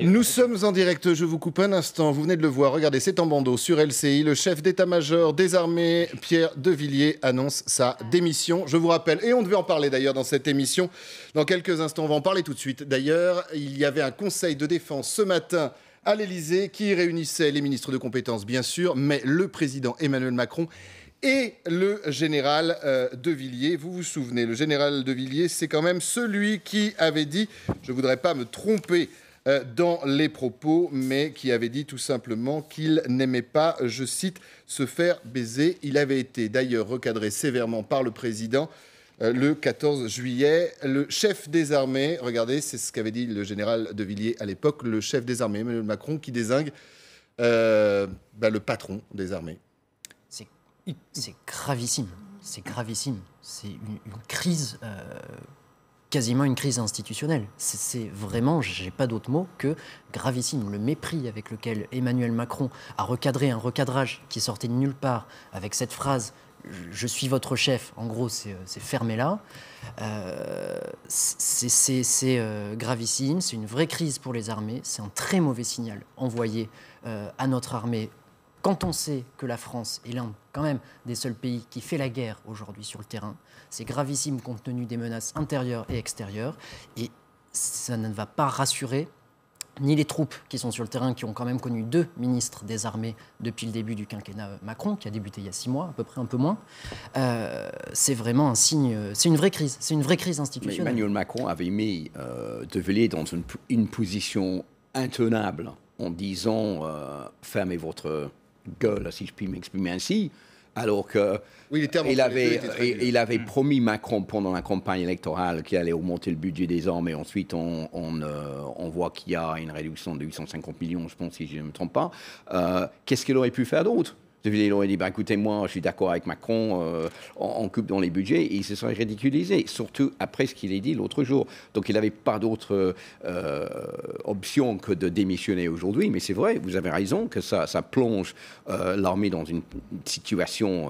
Nous sommes en direct, je vous coupe un instant, vous venez de le voir, regardez, c'est en bandeau sur LCI, le chef d'état-major des armées, Pierre de Villiers, annonce sa démission. Je vous rappelle, et on devait en parler d'ailleurs dans cette émission, dans quelques instants, on va en parler tout de suite. D'ailleurs, il y avait un conseil de défense ce matin à l'Élysée qui réunissait les ministres de compétences, bien sûr, mais le président Emmanuel Macron et le général de Villiers. Vous vous souvenez, le général de Villiers, c'est quand même celui qui avait dit, je ne voudrais pas me tromper dans les propos, mais qui avait dit tout simplement qu'il n'aimait pas, je cite, se faire baiser. Il avait été d'ailleurs recadré sévèrement par le président le 14 juillet. Le chef des armées, regardez, c'est ce qu'avait dit le général de Villiers à l'époque, le chef des armées, Emmanuel Macron, qui désigne le patron des armées. C'est gravissime, c'est gravissime. C'est une crise... quasiment une crise institutionnelle. C'est vraiment, j'ai pas d'autre mot que gravissime. Le mépris avec lequel Emmanuel Macron a recadré un recadrage qui sortait de nulle part avec cette phrase « Je suis votre chef », en gros, c'est fermé là. C'est gravissime, c'est une vraie crise pour les armées, c'est un très mauvais signal envoyé à notre armée quand on sait que la France est l'un, quand même, des seuls pays qui fait la guerre aujourd'hui sur le terrain. C'est gravissime compte tenu des menaces intérieures et extérieures. Et ça ne va pas rassurer ni les troupes qui sont sur le terrain, qui ont quand même connu 2 ministres des armées depuis le début du quinquennat Macron, qui a débuté il y a 6 mois, à peu près, un peu moins. C'est vraiment un signe... C'est une vraie crise. C'est une vraie crise institutionnelle. Mais Emmanuel Macron avait mis de Villiers dans une position intenable en disant fermez votre gueule, si je puis m'exprimer ainsi, alors que oui, il avait promis Macron pendant la campagne électorale qu'il allait augmenter le budget des armes, et ensuite on voit qu'il y a une réduction de 850 millions, je pense, si je ne me trompe pas. Qu'est-ce qu'il aurait pu faire d'autre ? Il aurait dit, écoutez, moi, je suis d'accord avec Macron, on coupe dans les budgets, et il se serait ridiculisé, surtout après ce qu'il a dit l'autre jour. Donc, il n'avait pas d'autre option que de démissionner aujourd'hui, mais c'est vrai, vous avez raison, que ça plonge l'armée dans une situation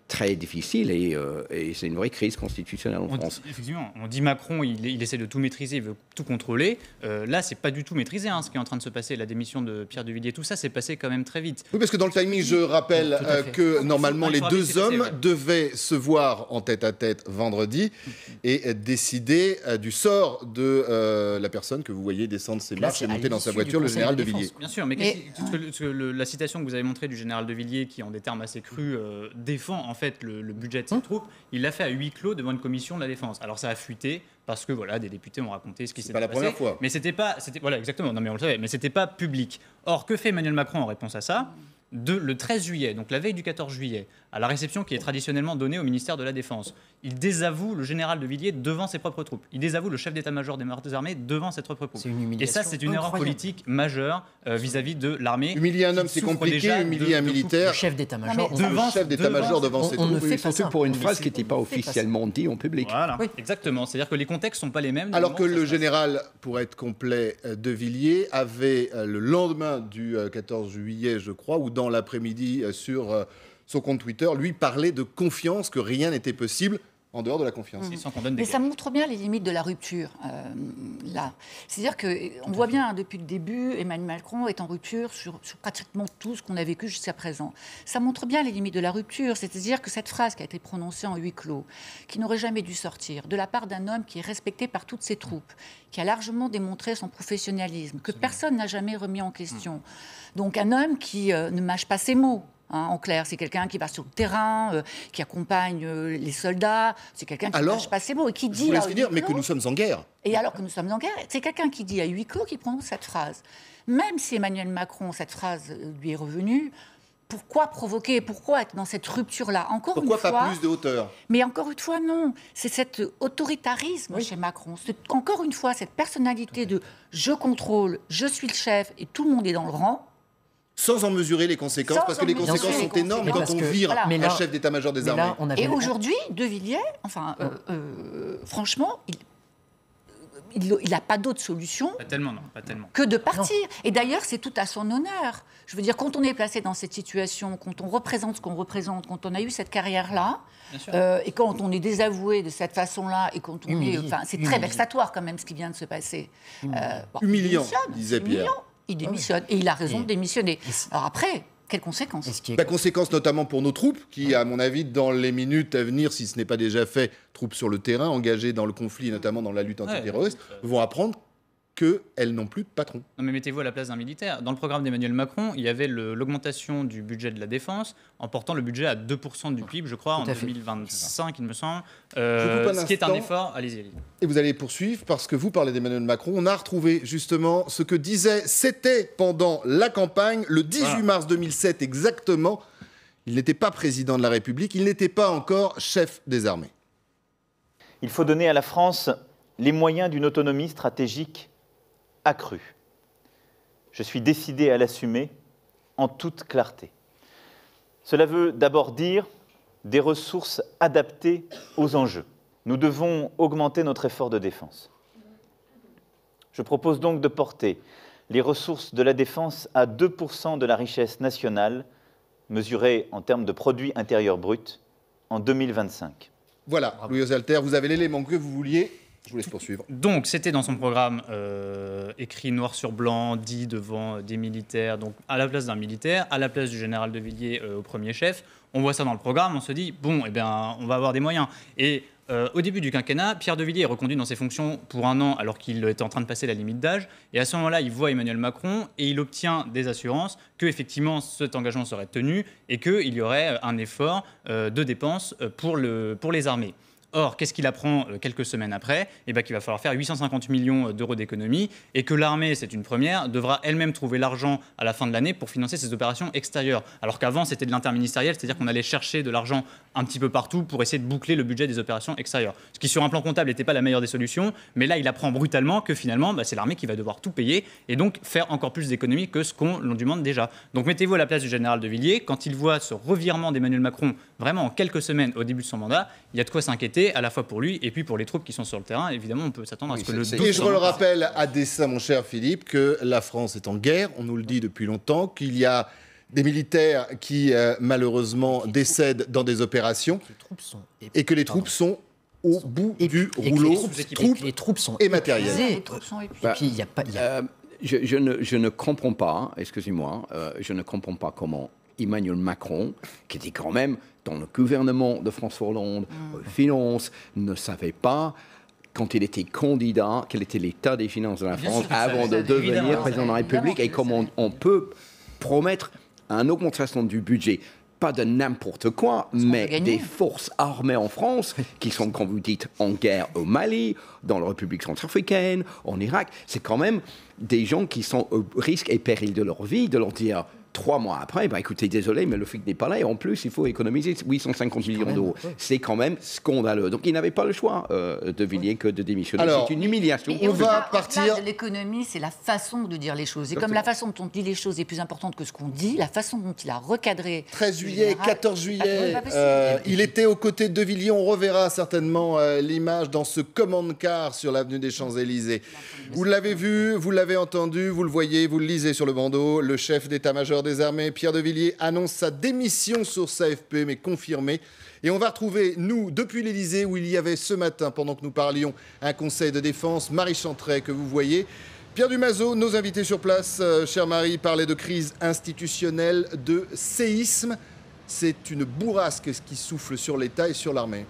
très difficile, et c'est une vraie crise constitutionnelle en France. Effectivement, on dit Macron, il essaie de tout maîtriser, il veut tout contrôler. Là, c'est pas du tout maîtrisé, ce qui est en train de se passer, la démission de Pierre de Villiers, tout ça s'est passé quand même très vite. Oui, parce que dans le timing, je rappelle que normalement les 2 hommes devaient se voir en tête-à-tête vendredi et décider du sort de la personne que vous voyez descendre ses marches et monter dans sa voiture, le général de Villiers. Bien sûr, mais la citation que vous avez montrée du général de Villiers, qui en des termes assez crus défend en fait le budget de ses troupes, il l'a fait à huis clos devant une commission de la défense. Alors ça a fuité parce que voilà, des députés ont raconté ce qui s'est passé. C'est pas la première fois. Mais c'était voilà, exactement. Non mais on le savait, mais c'était pas public. Or, que fait Emmanuel Macron en réponse à ça ? Le 13 juillet, donc la veille du 14 juillet, à la réception qui est traditionnellement donnée au ministère de la Défense, il désavoue le général de Villiers devant ses propres troupes. Il désavoue le chef d'état-major des armées devant ses propres troupes. Et ça, c'est une erreur politique majeure vis-à-vis de l'armée. Humilier un homme, c'est compliqué. Humilier un militaire. Le chef d'état-major devant ses troupes. Surtout pour une phrase qui n'était pas officiellement dite en public. Voilà, oui. Exactement. C'est-à-dire que les contextes ne sont pas les mêmes. Alors que le général, pour être complet, de Villiers avait le lendemain du 14 juillet, je crois, ou dans l'après-midi sur son compte Twitter, lui parlait de confiance, que rien n'était possible en dehors de la confiance. Mais ça montre bien les limites de la rupture, là. C'est-à-dire qu'on voit bien, depuis le début, Emmanuel Macron est en rupture sur pratiquement tout ce qu'on a vécu jusqu'à présent. Ça montre bien les limites de la rupture, c'est-à-dire que cette phrase qui a été prononcée en huis clos, qui n'aurait jamais dû sortir, de la part d'un homme qui est respecté par toutes ses troupes, qui a largement démontré son professionnalisme, que personne n'a jamais remis en question. Donc un homme qui ne mâche pas ses mots. En clair, c'est quelqu'un qui va sur le terrain, qui accompagne les soldats, c'est quelqu'un qui ne lâche pas ses mots et qui dit... Je vous laisse dire, mais que nous sommes en guerre. Et alors que nous sommes en guerre, c'est quelqu'un qui dit à huis clos qui prononce cette phrase. Même si Emmanuel Macron, cette phrase lui est revenue, pourquoi provoquer, pourquoi être dans cette rupture-là ? Pourquoi pas plus de hauteur ? Mais encore une fois, non. C'est cet autoritarisme chez Macron. Encore une fois, cette personnalité de « je contrôle, je suis le chef et tout le monde est dans le rang », sans en mesurer les conséquences, parce que les conséquences sont énormes quand on vire un chef d'état-major des armées. Et aujourd'hui, de Villiers, franchement, il n'a pas d'autre solution Pas tellement, non, pas tellement. que de partir. Et d'ailleurs, c'est tout à son honneur. Je veux dire, quand on est placé dans cette situation, quand on représente ce qu'on représente, quand on a eu cette carrière-là, et quand on est désavoué de cette façon-là, et quand on est... Enfin, c'est très vexatoire quand même ce qui vient de se passer. Humiliant, disait Pierre. Humiliant. Il démissionne. Et il a raison de démissionner. Alors après, quelles conséquences ? Conséquences notamment pour nos troupes, qui, à mon avis, dans les minutes à venir, si ce n'est pas déjà fait, troupes sur le terrain, engagées dans le conflit, notamment dans la lutte antiterroriste, vont apprendre qu'elles n'ont plus de patron. Non, mais mettez-vous à la place d'un militaire. Dans le programme d'Emmanuel Macron, il y avait l'augmentation du budget de la défense en portant le budget à 2% du PIB, je crois, en 2025, il me semble. Ce qui est un effort. Allez-y. Et vous allez poursuivre parce que vous parlez d'Emmanuel Macron. On a retrouvé justement ce que disait, c'était pendant la campagne, le 18 mars 2007 exactement. Il n'était pas président de la République, il n'était pas encore chef des armées. Il faut donner à la France les moyens d'une autonomie stratégique accrue. Je suis décidé à l'assumer en toute clarté. Cela veut d'abord dire des ressources adaptées aux enjeux. Nous devons augmenter notre effort de défense. Je propose donc de porter les ressources de la défense à 2% de la richesse nationale, mesurée en termes de produit intérieur brut, en 2025. Voilà, Louis Alter, vous avez l'élément que vous vouliez. Je vous laisse poursuivre. Donc, c'était dans son programme écrit noir sur blanc, dit devant des militaires, donc à la place d'un militaire, à la place du général de Villiers au premier chef. On voit ça dans le programme, on se dit, bon, eh bien, on va avoir des moyens. Et au début du quinquennat, Pierre de Villiers est reconduit dans ses fonctions pour 1 an alors qu'il était en train de passer la limite d'âge. Et à ce moment-là, il voit Emmanuel Macron et il obtient des assurances qu'effectivement cet engagement serait tenu et qu'il y aurait un effort de dépenses pour les armées. Or, qu'est-ce qu'il apprend quelques semaines après ? Qu'il va falloir faire 850 millions d'euros d'économies et que l'armée, c'est une première, devra elle-même trouver l'argent à la fin de l'année pour financer ses opérations extérieures. Alors qu'avant, c'était de l'interministériel, c'est-à-dire qu'on allait chercher de l'argent un petit peu partout pour essayer de boucler le budget des opérations extérieures. Ce qui, sur un plan comptable, n'était pas la meilleure des solutions, mais là, il apprend brutalement que finalement, c'est l'armée qui va devoir tout payer et donc faire encore plus d'économies que ce qu'on lui demande déjà. Donc, mettez-vous à la place du général de Villiers. Quand il voit ce revirement d'Emmanuel Macron, vraiment en quelques semaines au début de son mandat, il y a de quoi s'inquiéter, à la fois pour lui et puis pour les troupes qui sont sur le terrain. Évidemment, on peut s'attendre à ce que le... Et je le rappelle à dessein, mon cher Philippe, que la France est en guerre, on nous le dit depuis longtemps, qu'il y a des militaires qui, malheureusement, décèdent dans des opérations, et que les troupes sont au bout du rouleau, les troupes sont et matériel. Les troupes sont épuisées. Puis, il y a... Je ne comprends pas, excusez-moi, je ne comprends pas comment Emmanuel Macron, qui était quand même dans le gouvernement de François Hollande, finances, ne savait pas, quand il était candidat, quel était l'état des finances de la France avant de devenir président de la République, et comment on peut promettre une augmentation du budget. Pas de n'importe quoi, mais des forces armées en France qui sont, comme vous dites, en guerre au Mali, dans la République centrafricaine, en Irak. C'est quand même des gens qui sont au risque et péril de leur vie, de leur dire 3 mois après, écoutez, désolé, mais le FIC n'est pas là, et en plus, il faut économiser 850 millions d'euros. C'est quand même scandaleux. Donc, il n'avait pas le choix, de Villiers, que de démissionner. C'est une humiliation. Et on va partir... de l'économie, c'est la façon de dire les choses. Et comme la façon dont on dit les choses est plus importante que ce qu'on dit, la façon dont il a recadré... 13 juillet, 14 juillet, il était aux côtés de Villiers. On reverra certainement l'image dans ce commande-car sur l'avenue des Champs-Élysées. Vous l'avez vu, vous l'avez entendu, vous le voyez, vous le lisez sur le bandeau. Le chef d'état-major des armées, Pierre de Villiers, annonce sa démission sur AFP, mais confirmée. Et on va retrouver, nous, depuis l'Élysée, où il y avait ce matin, pendant que nous parlions, un conseil de défense, Marie Chantray, que vous voyez. Pierre Dumazeau, nos invités sur place, chère Marie, parlait de crise institutionnelle, de séisme. C'est une bourrasque qui souffle sur l'État et sur l'armée.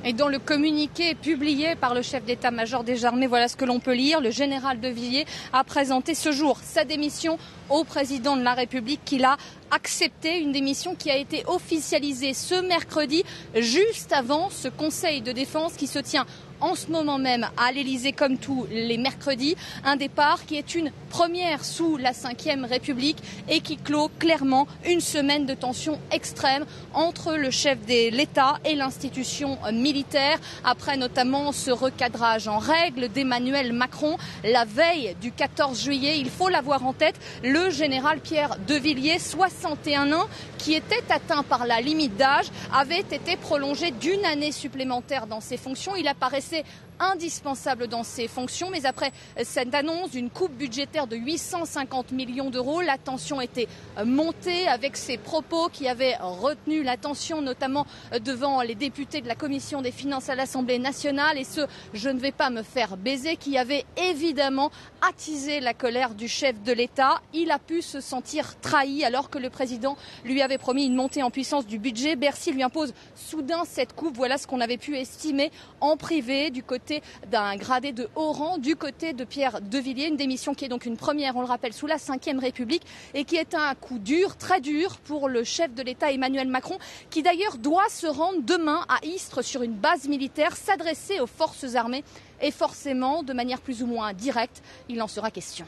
Et dans le communiqué publié par le chef d'état-major des armées, voilà ce que l'on peut lire. Le général de Villiers a présenté ce jour sa démission au président de la République, qu'il a accepté, une démission qui a été officialisée ce mercredi, juste avant ce conseil de défense qui se tient en ce moment même à l'Élysée, comme tous les mercredis. Un départ qui est une première sous la Ve République et qui clôt clairement une semaine de tension extrême entre le chef de l'État et l'institution militaire, après notamment ce recadrage en règle d'Emmanuel Macron la veille du 14 juillet. Il faut l'avoir en tête, le général Pierre de Villiers, 60 61 ans, qui était atteint par la limite d'âge, avait été prolongé d'1 année supplémentaire dans ses fonctions. Il apparaissait indispensable dans ses fonctions, mais après cette annonce d'une coupe budgétaire de 850 millions d'euros, la tension était montée avec ces propos qui avaient retenu l'attention, notamment devant les députés de la Commission des finances à l'Assemblée nationale, et ce, je ne vais pas me faire baiser, qui avait évidemment attisé la colère du chef de l'État. Il a pu se sentir trahi alors que le président lui avait promis une montée en puissance du budget. Bercy lui impose soudain cette coupe. Voilà ce qu'on avait pu estimer en privé du côté d'un gradé de haut rang, du côté de Pierre de Villiers, une démission qui est donc une première, on le rappelle, sous la Ve République, et qui est un coup dur, très dur pour le chef de l'État Emmanuel Macron, qui d'ailleurs doit se rendre demain à Istres sur une base militaire, s'adresser aux forces armées, et forcément, de manière plus ou moins directe, il en sera question.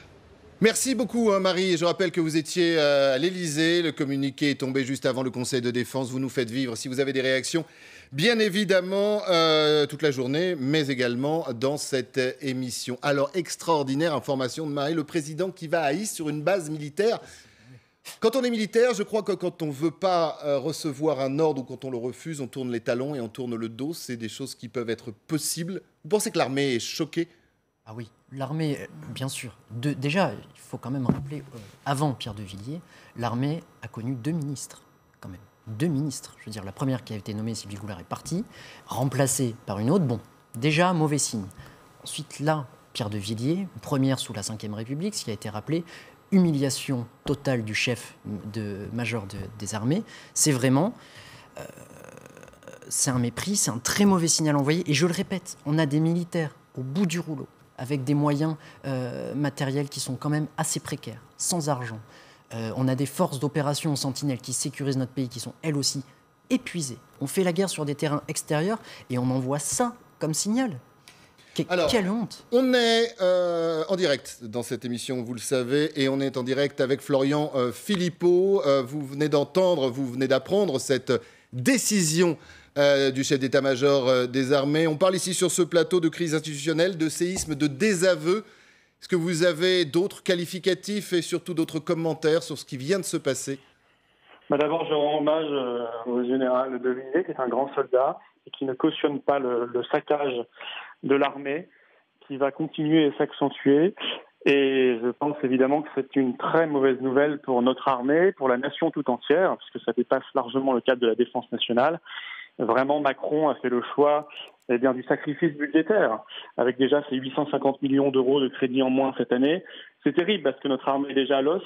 Merci beaucoup Marie. Je rappelle que vous étiez à l'Elysée. Le communiqué est tombé juste avant le Conseil de défense. Vous nous faites vivre, si vous avez des réactions, bien évidemment, toute la journée, mais également dans cette émission. Alors, extraordinaire information de Marie, le président qui va à Istres sur une base militaire. Quand on est militaire, je crois que quand on ne veut pas recevoir un ordre ou quand on le refuse, on tourne les talons et on tourne le dos. C'est des choses qui peuvent être possibles. Vous pensez que l'armée est choquée ? Ah oui, l'armée, bien sûr. Déjà, il faut quand même rappeler, avant Pierre de Villiers, l'armée a connu 2 ministres, quand même. 2 ministres. Je veux dire, la première qui a été nommée, Sylvie Goulard, est partie, remplacée par une autre. Bon, déjà, mauvais signe. Ensuite, là, Pierre de Villiers, première sous la Ve République, ce qui a été rappelé, humiliation totale du chef major des armées. C'est vraiment... c'est un mépris, c'est un très mauvais signal envoyé. Et je le répète, on a des militaires au bout du rouleau, avec des moyens matériels qui sont quand même assez précaires, sans argent. On a des forces d'opération sentinelles qui sécurisent notre pays, qui sont elles aussi épuisées. On fait la guerre sur des terrains extérieurs et on envoie ça comme signal. Alors, quelle honte! On est en direct dans cette émission, vous le savez, et on est en direct avec Florian Philippot. Vous venez d'apprendre cette décision du chef d'état-major des armées. On parle ici sur ce plateau de crise institutionnelle, de séisme, de désaveu. Est-ce que vous avez d'autres qualificatifs et surtout d'autres commentaires sur ce qui vient de se passer ? D'abord, je rends hommage au général de Villiers, qui est un grand soldat et qui ne cautionne pas le saccage de l'armée, qui va continuer et s'accentuer. Et je pense évidemment que c'est une très mauvaise nouvelle pour notre armée, pour la nation tout entière, puisque ça dépasse largement le cadre de la défense nationale. Vraiment, Macron a fait le choix du sacrifice budgétaire, avec déjà ces 850 millions d'euros de crédit en moins cette année. C'est terrible parce que notre armée est déjà à l'os,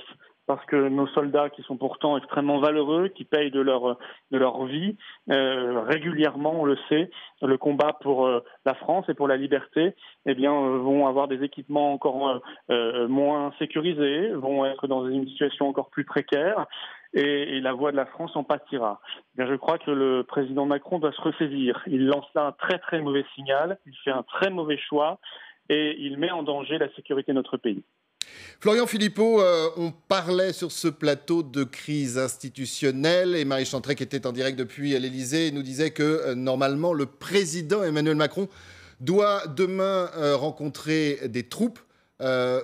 parce que nos soldats qui sont pourtant extrêmement valeureux, qui payent de leur vie, régulièrement, on le sait, le combat pour la France et pour la liberté, vont avoir des équipements encore moins sécurisés, vont être dans une situation encore plus précaire. Et la voix de la France en pâtira. Je crois que le président Macron doit se ressaisir. Il lance là un très très mauvais signal, il fait un très mauvais choix et il met en danger la sécurité de notre pays. Florian Philippot, on parlait sur ce plateau de crise institutionnelle et Marie Chantrey, qui était en direct depuis l'Elysée, nous disait que normalement le président Emmanuel Macron doit demain rencontrer des troupes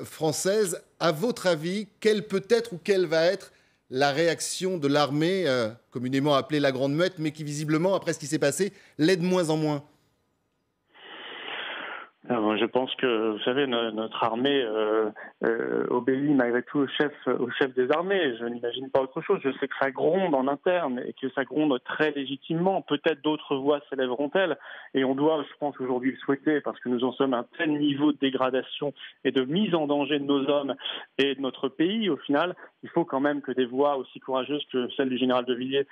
françaises. À votre avis, quelle peut être ou quelle va être la réaction de l'armée, communément appelée la Grande Muette, mais qui visiblement, après ce qui s'est passé, l'est de moins en moins? Je pense que, vous savez, notre armée obéit malgré tout au chef des armées. Je n'imagine pas autre chose. Je sais que ça gronde en interne et que ça gronde très légitimement. Peut-être d'autres voix s'élèveront-elles. Et on doit, je pense, aujourd'hui le souhaiter parce que nous en sommes à un tel niveau de dégradation et de mise en danger de nos hommes et de notre pays. Au final, il faut quand même que des voix aussi courageuses que celle du général de Villiers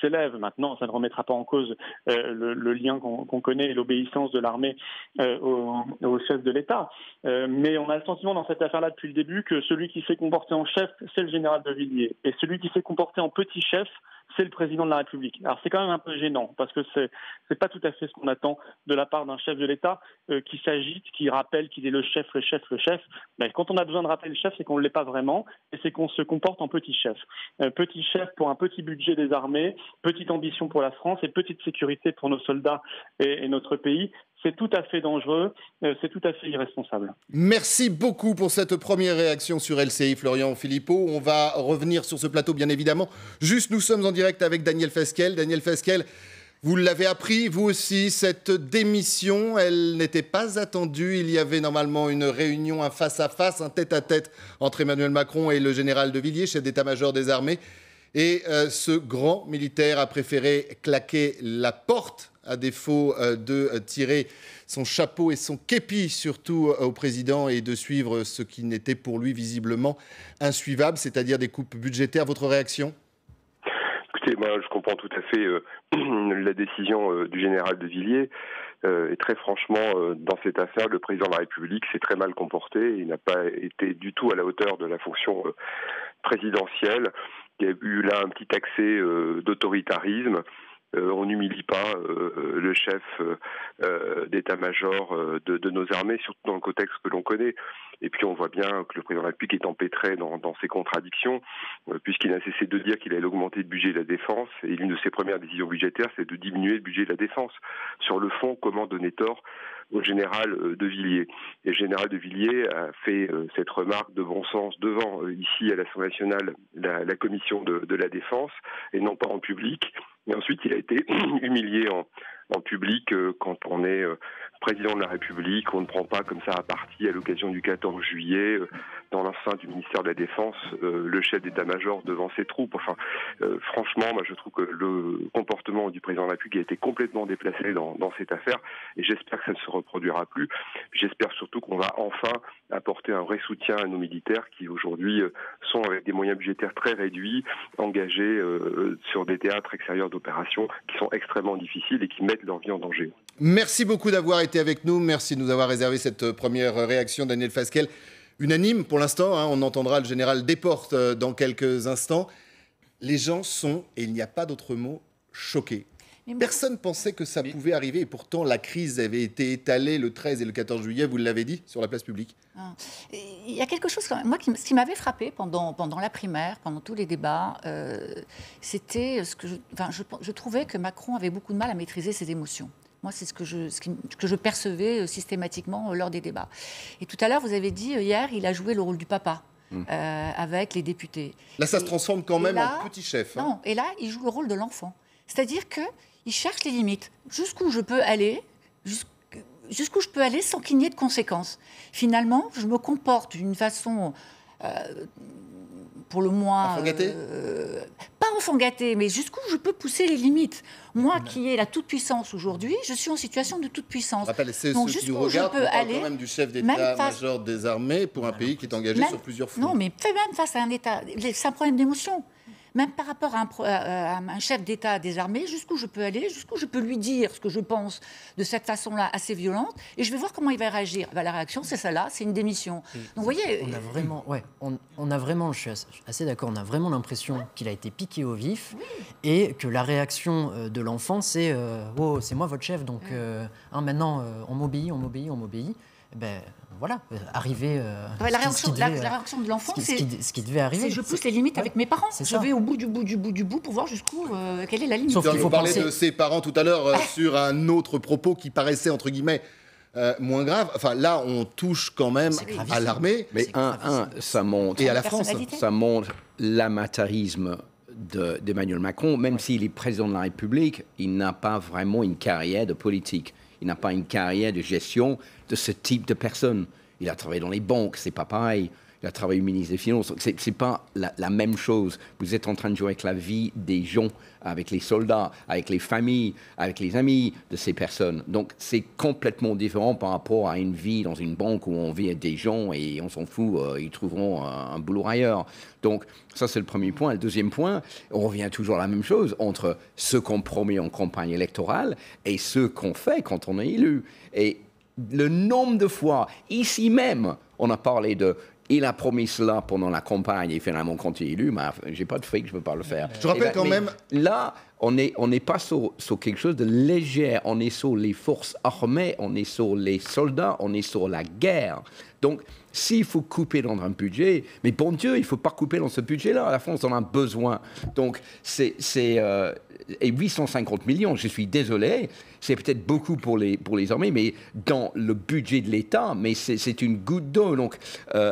s'élèvent. Maintenant, ça ne remettra pas en cause le lien qu'on connaît et l'obéissance de l'armée au chef de l'État. Mais on a le sentiment dans cette affaire-là depuis le début que celui qui s'est comporté en chef, c'est le général de Villiers. Et celui qui s'est comporté en petit chef, c'est le président de la République. Alors c'est quand même un peu gênant parce que c'est pas tout à fait ce qu'on attend de la part d'un chef de l'État qui s'agite, qui rappelle qu'il est le chef. Mais quand on a besoin de rappeler le chef, c'est qu'on ne l'est pas vraiment et c'est qu'on se comporte en petit chef. Petit chef pour un petit budget des armées, petite ambition pour la France et petite sécurité pour nos soldats et notre pays. C'est tout à fait dangereux, c'est tout à fait irresponsable. Merci beaucoup pour cette première réaction sur LCI, Florian Philippot. On va revenir sur ce plateau, bien évidemment. Juste, nous sommes en direct avec Daniel Fasquelle. Daniel Fasquelle, vous l'avez appris, vous aussi, cette démission, elle n'était pas attendue. Il y avait normalement une réunion, un face-à-face, un tête-à-tête entre Emmanuel Macron et le général de Villiers, chef d'état-major des armées. Et ce grand militaire a préféré claquer la porte à défaut de tirer son chapeau et son képi surtout au président et de suivre ce qui n'était pour lui visiblement insuivable, c'est-à-dire des coupes budgétaires. Votre réaction ? Écoutez, moi je comprends tout à fait la décision du général de Villiers. Et très franchement, dans cette affaire, le président de la République s'est très mal comporté. Il n'a pas été du tout à la hauteur de la fonction présidentielle. Il y a eu là un petit accès d'autoritarisme. On n'humilie pas le chef d'état-major de nos armées, surtout dans le contexte que l'on connaît. Et puis on voit bien que le président de la République est empêtré dans ses contradictions, puisqu'il n'a cessé de dire qu'il allait augmenter le budget de la défense. Et l'une de ses premières décisions budgétaires, c'est de diminuer le budget de la défense. Sur le fond, comment donner tort au général de Villiers? Et le général de Villiers a fait cette remarque de bon sens devant, ici à l'Assemblée nationale, la commission de la défense, et non pas en public. Et ensuite, il a été humilié en public quand on est président de la République. On ne prend pas comme ça à partie à l'occasion du 14 juillet dans l'enceinte du ministère de la Défense le chef d'état-major devant ses troupes. Enfin, franchement, moi je trouve que le comportement du président de la République a été complètement déplacé dans cette affaire et j'espère que ça ne se reproduira plus. J'espère surtout qu'on va enfin apporter un vrai soutien à nos militaires qui aujourd'hui sont avec des moyens budgétaires très réduits, engagés sur des théâtres extérieurs d'opérations qui sont extrêmement difficiles et qui mettent leur vie en danger. Merci beaucoup d'avoir été avec nous. Merci de nous avoir réservé cette première réaction, Daniel Fasquelle. Unanime pour l'instant, hein, on entendra le général Desportes dans quelques instants. Les gens sont, et il n'y a pas d'autre mot, choqués. Personne ne pensait que ça pouvait arriver et pourtant la crise avait été étalée le 13 et le 14 juillet, vous l'avez dit, sur la place publique. Il y a quelque chose, moi, ce qui m'avait frappé pendant la primaire, pendant tous les débats, c'était ce que je trouvais que Macron avait beaucoup de mal à maîtriser ses émotions. Moi, c'est ce que je percevais systématiquement lors des débats. Et tout à l'heure, vous avez dit, hier, il a joué le rôle du papa avec les députés. Là, ça se transforme quand même en petit chef. Non, et là, il joue le rôle de l'enfant. C'est-à-dire qu'il cherche les limites. Jusqu'où je peux aller, jusqu'où je peux aller sans qu'il n'y ait de conséquences. Finalement, je me comporte d'une façon... pour le moins... Enfant gâté pas enfant gâté, mais jusqu'où je peux pousser les limites. Moi, qui ai la toute-puissance aujourd'hui, je suis en situation de toute-puissance. Donc, ceux qui nous regardent, on parle quand même du chef d'état-major des armées pour un pays qui est engagé sur plusieurs fronts. Non, mais même face à un État, c'est un problème d'émotion. Même par rapport à un chef d'État des armées, jusqu'où je peux aller, jusqu'où je peux lui dire ce que je pense de cette façon-là assez violente, et je vais voir comment il va réagir. La réaction, c'est celle-là, c'est une démission. Donc, vous voyez... On a vraiment, je suis assez d'accord, on a vraiment l'impression qu'il a été piqué au vif, et que la réaction de l'enfant, c'est « Oh, c'est moi votre chef, donc maintenant, on m'obéit. » Ben, voilà, arriver... la réaction de l'enfant, c'est ce qui devait arriver. Je pousse les limites avec mes parents. Je vais au bout du bout pour voir jusqu'où, quelle est la limite. Sauf qu'il faut parler de ses parents tout à l'heure sur un autre propos qui paraissait, entre guillemets, moins grave. Enfin, là, on touche quand même à l'armée. Mais ça montre... Et à la France. Ça montre l'amateurisme d'Emmanuel Macron. Même s'il est président de la République, il n'a pas vraiment une carrière de politique. Il n'a pas une carrière de gestion de ce type de personne. Il a travaillé dans les banques, c'est pas pareil. Il a travaillé au ministre des Finances. C'est pas la même chose. Vous êtes en train de jouer avec la vie des gens, avec les soldats, avec les familles, avec les amis de ces personnes. Donc, c'est complètement différent par rapport à une vie dans une banque où on vit avec des gens et on s'en fout, ils trouveront un boulot ailleurs. Donc, ça, c'est le premier point. Le deuxième point, on revient toujours à la même chose entre ce qu'on promet en campagne électorale et ce qu'on fait quand on est élu. Et le nombre de fois, ici même, on a parlé de il a promis cela pendant la campagne et finalement quand il est élu, j'ai pas de fric, je ne peux pas le faire. Je rappelle quand même... Là, on n'est pas sur quelque chose de léger. On est sur les forces armées, on est sur les soldats, on est sur la guerre. Donc, s'il faut couper dans un budget, mais bon Dieu, il ne faut pas couper dans ce budget-là. La France en a besoin. Donc, et 850 millions, je suis désolé, c'est peut-être beaucoup pour les armées, mais dans le budget de l'État, mais c'est une goutte d'eau. Donc,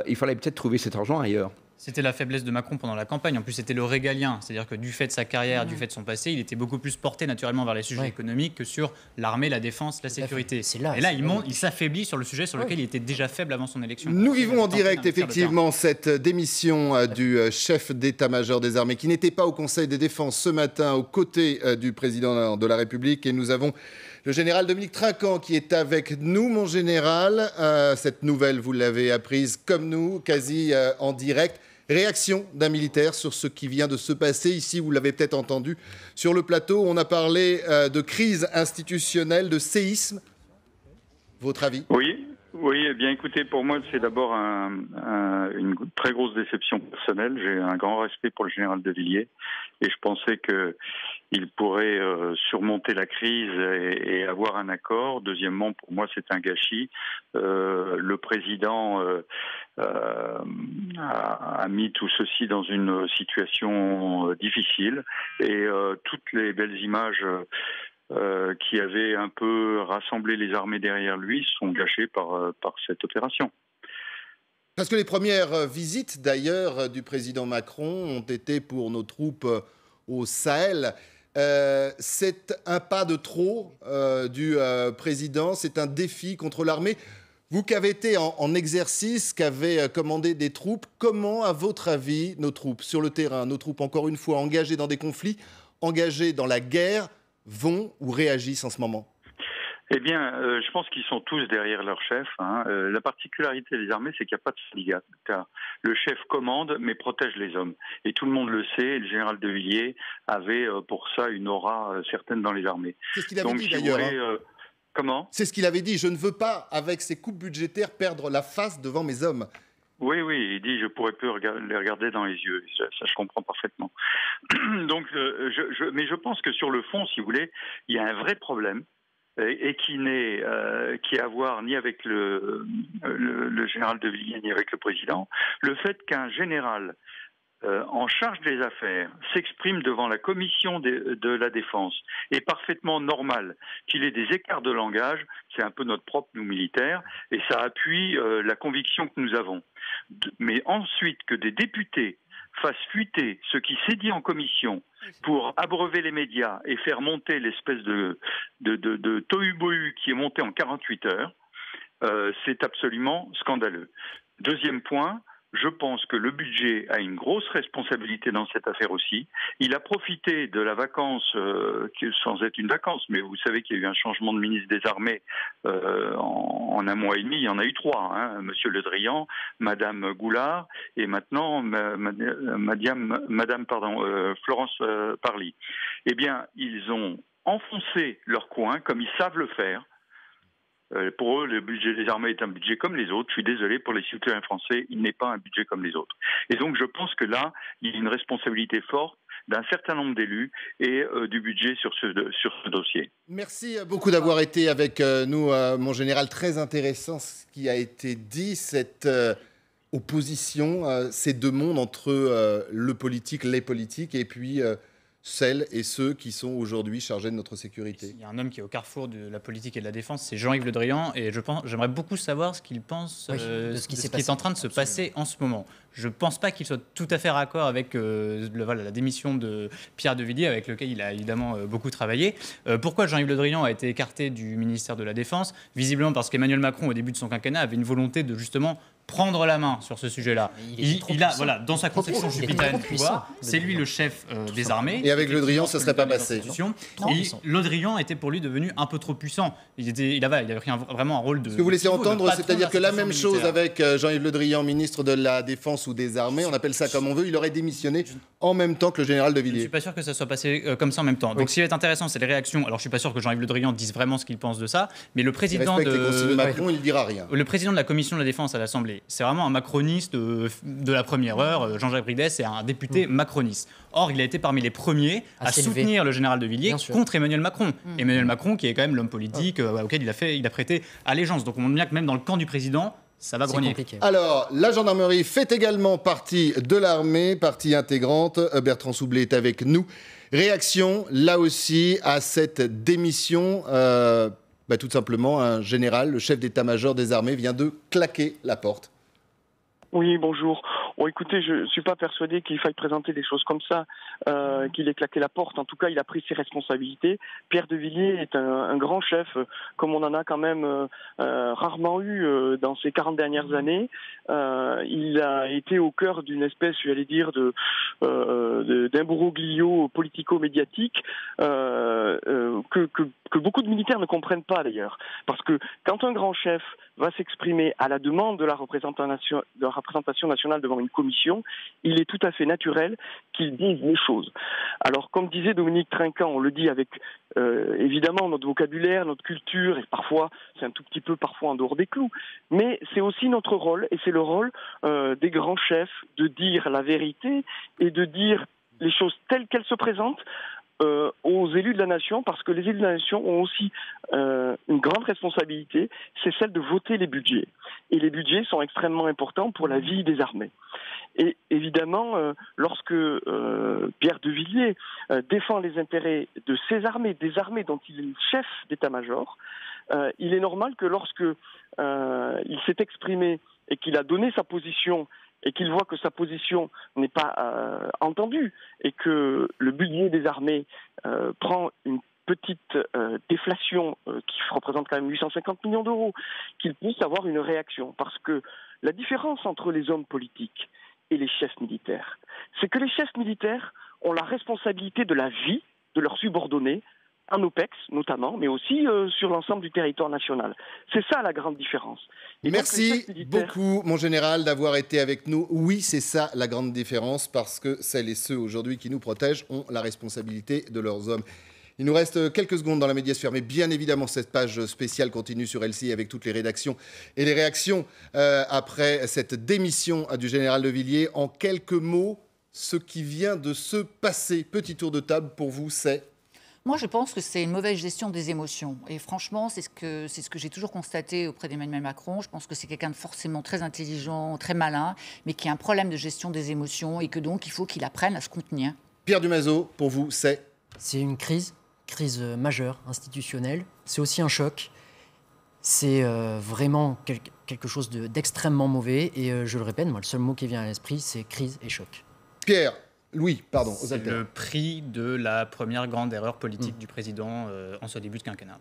il fallait peut-être trouver cet argent ailleurs. C'était la faiblesse de Macron pendant la campagne. En plus, c'était le régalien. C'est-à-dire que du fait de sa carrière, du fait de son passé, il était beaucoup plus porté naturellement vers les sujets économiques que sur l'armée, la défense, la sécurité. Et là, il s'affaiblit sur le sujet sur lequel il était déjà faible avant son élection. Nous vivons en direct, effectivement, cette démission du chef d'état-major des armées qui n'était pas au Conseil des défenses ce matin aux côtés du président de la République. Et nous avons le général Dominique Trinquant qui est avec nous, mon général. Cette nouvelle, vous l'avez apprise comme nous, quasi en direct. Réaction d'un militaire sur ce qui vient de se passer ici, vous l'avez peut-être entendu sur le plateau. On a parlé de crise institutionnelle, de séisme. Votre avis ? Oui, eh bien écoutez, pour moi c'est d'abord une très grosse déception personnelle. J'ai un grand respect pour le général de Villiers et je pensais qu'il pourrait surmonter la crise et avoir un accord. Deuxièmement, pour moi c'est un gâchis. Le président a mis tout ceci dans une situation difficile et toutes les belles images qui avaient un peu rassemblé les armées derrière lui sont gâchées par cette opération. Parce que les premières visites d'ailleurs du président Macron ont été pour nos troupes au Sahel. C'est un pas de trop du président, c'est un défi contre l'armée. Vous qui avez été en exercice, qui avez commandé des troupes, comment, à votre avis, nos troupes sur le terrain, nos troupes encore une fois engagées dans des conflits, engagées dans la guerre, vont ou réagissent en ce moment ? Eh bien, je pense qu'ils sont tous derrière leur chef. La particularité des armées, c'est qu'il n'y a pas de syndicat. Le chef commande, mais protège les hommes. Et tout le monde le sait, et le général de Villiers avait pour ça une aura certaine dans les armées. C'est ce qu'il avait dit d'ailleurs. Comment ? C'est ce qu'il avait dit. Je ne veux pas, avec ces coupes budgétaires, perdre la face devant mes hommes. Oui, il dit je pourrais plus les regarder dans les yeux. Ça je comprends parfaitement. Donc, mais je pense que sur le fond, si vous voulez, il y a un vrai problème et qui a à voir ni avec le général de Villiers ni avec le président. Le fait qu'un général en charge des affaires s'exprime devant la commission de la défense est parfaitement normal. Qu'il ait des écarts de langage, c'est un peu notre propre, nous militaires, et ça appuie la conviction que nous avons. Mais ensuite, que des députés fassent fuiter ce qui s'est dit en commission pour abreuver les médias et faire monter l'espèce de tohu-bohu qui est monté en 48 heures, c'est absolument scandaleux. Deuxième point, je pense que le budget a une grosse responsabilité dans cette affaire aussi. Il a profité de la vacance, sans être une vacance, mais vous savez qu'il y a eu un changement de ministre des Armées en un mois et demi. Il y en a eu 3, Monsieur Le Drian, Madame Goulard et maintenant Madame Florence Parly. Eh bien, ils ont enfoncé leur coin comme ils savent le faire. Pour eux, le budget des armées est un budget comme les autres. Je suis désolé, pour les citoyens français, il n'est pas un budget comme les autres. Et donc, je pense que là, il y a une responsabilité forte d'un certain nombre d'élus et du budget sur ce dossier. Merci beaucoup d'avoir été avec nous, mon général. Très intéressant ce qui a été dit, cette opposition, ces deux mondes entre le politique, les politiques, et puis celles et ceux qui sont aujourd'hui chargés de notre sécurité. Il y a un homme qui est au carrefour de la politique et de la défense, c'est Jean-Yves Le Drian, et j'aimerais beaucoup savoir ce qu'il pense de ce qui est en train de se passer en ce moment. Je ne pense pas qu'il soit tout à fait raccord avec la démission de Pierre de Villiers, avec lequel il a évidemment beaucoup travaillé. Pourquoi Jean-Yves Le Drian a été écarté du ministère de la Défense ? Visiblement parce qu'Emmanuel Macron, au début de son quinquennat, avait une volonté de justement prendre la main sur ce sujet-là. Il a, dans sa conception jupitérienne du pouvoir, c'est lui le chef des armées. Et avec Le Drian, ça ne serait pas passé. Et Le Drian était pour lui devenu un peu trop puissant. Il avait pris vraiment un rôle de... Ce que vous laissez entendre, c'est-à-dire que la même chose avec Jean-Yves Le Drian, ministre de la Défense ou des Armées, on appelle ça comme on veut, il aurait démissionné en même temps que le général de Villiers. Je ne suis pas sûr que ça soit passé comme ça en même temps. Donc ce qui va être intéressant, c'est les réactions. Alors je ne suis pas sûr que Jean-Yves Le Drian dise vraiment ce qu'il pense de ça, mais le président de Macron, il ne dira rien. Le président de la commission de la Défense à l'Assemblée voyez. C'est vraiment un macroniste de la première heure. Jean-Jacques Bridet, c'est un député macroniste. Or, il a été parmi les premiers à soutenir le général de Villiers contre Emmanuel Macron. Emmanuel Macron, qui est quand même l'homme politique auquel il a prêté allégeance. Donc on montre bien que même dans le camp du président, ça va grogner. Alors, la gendarmerie fait également partie de l'armée, partie intégrante. Bertrand Soublé est avec nous. Réaction, là aussi, à cette démission. Tout simplement, un général, le chef d'état-major des armées, vient de claquer la porte. Oui, bonjour. Bon, écoutez, je ne suis pas persuadé qu'il faille présenter des choses comme ça, qu'il ait claqué la porte. En tout cas, il a pris ses responsabilités. Pierre de Villiers est un grand chef, comme on en a quand même rarement eu dans ces 40 dernières années. Il a été au cœur d'une espèce, j'allais dire, d'imbroglio politico-médiatique que beaucoup de militaires ne comprennent pas d'ailleurs. Parce que quand un grand chef va s'exprimer à la demande de la représentation nationale devant une commission, il est tout à fait naturel qu'il dise les choses. Alors, comme disait Dominique Trinquant, on le dit avec évidemment notre vocabulaire, notre culture, et parfois, c'est un tout petit peu parfois en dehors des clous, mais c'est aussi notre rôle, et c'est le rôle des grands chefs de dire la vérité et de dire les choses telles qu'elles se présentent aux élus de la nation, parce que les élus de la nation ont aussi une grande responsabilité, c'est celle de voter les budgets. Et les budgets sont extrêmement importants pour la vie des armées. Et évidemment, lorsque Pierre de Villiers défend les intérêts de ces armées, des armées dont il est le chef d'état-major, il est normal que lorsque il s'est exprimé et qu'il a donné sa position et qu'il voit que sa position n'est pas entendue et que le budget des armées prend une petite déflation qui représente quand même 850 millions d'euros, qu'il puisse avoir une réaction. Parce que la différence entre les hommes politiques et les chefs militaires, c'est que les chefs militaires ont la responsabilité de la vie de leurs subordonnés, en OPEX notamment, mais aussi sur l'ensemble du territoire national. C'est ça la grande différence. Et merci beaucoup, mon général, d'avoir été avec nous. Oui, c'est ça la grande différence, parce que celles et ceux aujourd'hui qui nous protègent ont la responsabilité de leurs hommes. Il nous reste quelques secondes dans la médiasphère, mais bien évidemment, cette page spéciale continue sur LCI avec toutes les rédactions et les réactions après cette démission du général de Villiers. En quelques mots, ce qui vient de se passer, petit tour de table pour vous, c'est... Moi, je pense que c'est une mauvaise gestion des émotions. Et franchement, c'est ce que j'ai toujours constaté auprès d'Emmanuel Macron. Je pense que c'est quelqu'un de forcément très intelligent, très malin, mais qui a un problème de gestion des émotions et que donc il faut qu'il apprenne à se contenir. Pierre Dumazeau, pour vous, c'est... C'est une crise majeure, institutionnelle. C'est aussi un choc. C'est vraiment quelque chose d'extrêmement mauvais. Et je le répète, moi, le seul mot qui vient à l'esprit, c'est crise et choc. Pierre, Louis, pardon. C'est le prix de la première grande erreur politique du président en ce début de quinquennat.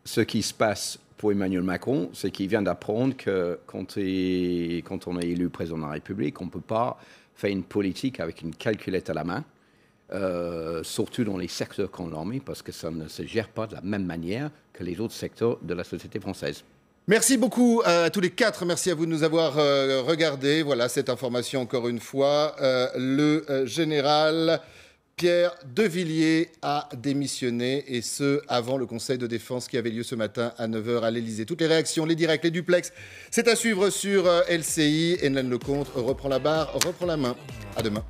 Ce qui se passe pour Emmanuel Macron, c'est qu'il vient d'apprendre que quand on est élu président de la République, on ne peut pas faire une politique avec une calculette à la main, surtout dans les secteurs qu'on a mis, parce que ça ne se gère pas de la même manière que les autres secteurs de la société française. Merci beaucoup à tous les quatre. Merci à vous de nous avoir regardés. Voilà cette information encore une fois. Le général Pierre de Villiers a démissionné, et ce, avant le Conseil de défense qui avait lieu ce matin à 9h à l'Élysée. Toutes les réactions, les directs, les duplex, c'est à suivre sur LCI. Hélène Lecomte reprend la barre, reprend la main. À demain.